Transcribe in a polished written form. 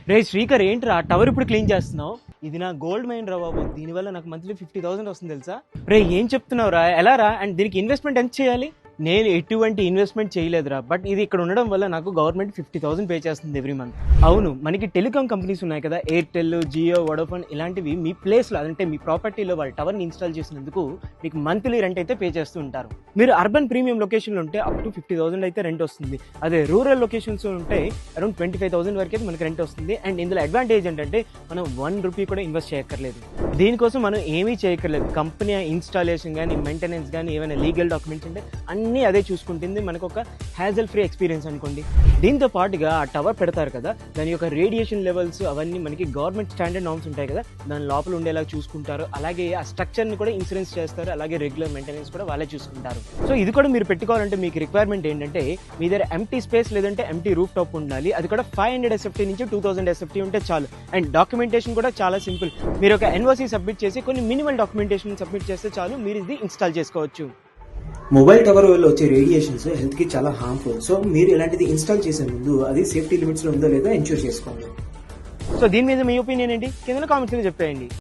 రే శ్రీకర్, ఏంట్రా టవర్ ఇప్పుడు క్లీన్ చేస్తున్నావు? ఇది నా గోల్డ్ మైన్ రా బాబు. దీనివల్ల నాకు మంత్లీ 50,000 వస్తుంది తెలుసా? రే ఏం చెప్తున్నావు రా? ఎలా రా? అండ్ దీనికి ఇన్వెస్ట్మెంట్ ఎంత చేయాలి? నేను ఎటువంటి ఇన్వెస్ట్మెంట్ చేయలేదురా, బట్ ఇది ఇక్కడ ఉండడం వల్ల నాకు గవర్నమెంట్ 50,000 పే చేస్తుంది ఎవ్రీ మంత్. అవును, మనకి టెలికాం కంపెనీస్ ఉన్నాయి కదా, ఎయిర్టెల్, జియో, వోడాఫోన్, ఇలాంటివి మీ ప్లేస్లో అంటే మీ ప్రాపర్టీలో వాళ్ళ టవర్ని ఇన్స్టాల్ చేసినందుకు మీకు మంత్లీ రెంట్ అయితే పే చేస్తూ ఉంటారు. మీరు అర్బన్ ప్రీమియం లొకేషన్లో ఉంటే అప్ టు 50,000 అయితే రెంట్ వస్తుంది. అదే రూరల్ లొకేషన్స్ ఉంటే అరౌండ్ 25,000 వరకు అయితే మనకి రెంట్ వస్తుంది. అండ్ ఇందులో అడ్వాంటేజ్ ఏంటంటే మనం 1 రూపీ కూడా ఇన్వెస్ట్ చేయక్కర్లేదు. దీనికోసం మనం ఏమీ చేయక్కర్లేదు. కంపెనీ ఇన్స్టాలేషన్ కానీ, మెయింటెనెన్స్ కానీ, ఏమైనా లీగల్ డాక్యుమెంట్స్ ఉంటే అన్నీ అదే చూసుకుంటుంది. మనకు ఒక హ్యాజల్ ఫ్రీ ఎక్స్పీరియన్స్ అనుకోండి. దీంతో పాటుగా ఆ టవర్ పెడతారు కదా, దాని యొక్క రేడియేషన్ లెవెల్స్ అవన్నీ మనకి గవర్నమెంట్ స్టాండర్డ్ నార్మ్స్ ఉంటాయి కదా, దాని లోపల ఉండేలా చూసుకుంటారు. అలాగే ఆ స్ట్రక్చర్ని కూడా ఇన్సూరెన్స్ చేస్తారు. అలాగే రెగ్యులర్ మెయింటెనెన్స్ కూడా వాళ్ళే చూసుకుంటారు. సో ఇది కూడా మీరు పెట్టుకోవాలంటే మీకు రిక్వైర్మెంట్ ఏంటంటే మీ దగ్గర ఎంటీ స్పేస్ లేదంటే ఎంటీ రూఫ్ టాప్ ఉండాలి. అది కూడా 500 SFT నుంచి 2000 SFT ఉంటే చాలు. అండ్ డాక్యుమెంటేషన్ కూడా చాలా సింపుల్. మీరు ఒక ఎన్ఓసి సబ్మిట్ చేసి కొన్ని మినిమల్ డాక్యుమెంటేషన్ సబ్మిట్ చేస్తే చాలు, మీరు ఇది ఇన్స్టాల్ చేసుకోవచ్చు. మొబైల్ టవర్ వల్ల వచ్చే రేడియేషన్స్ హెల్త్ కి చాలా హార్మ్ఫుల్. సో మీరు ఇలాంటిది ఇన్స్టాల్ చేసే ముందు అది సేఫ్టీ లిమిట్స్ లో ఉందో లేదో ఎన్ష్యూర్ చేసుకోండి. సో దీని మీద మీ ఒపీనియన్ ఏంటి? కింద కామెంట్స్ చెప్పేయండి.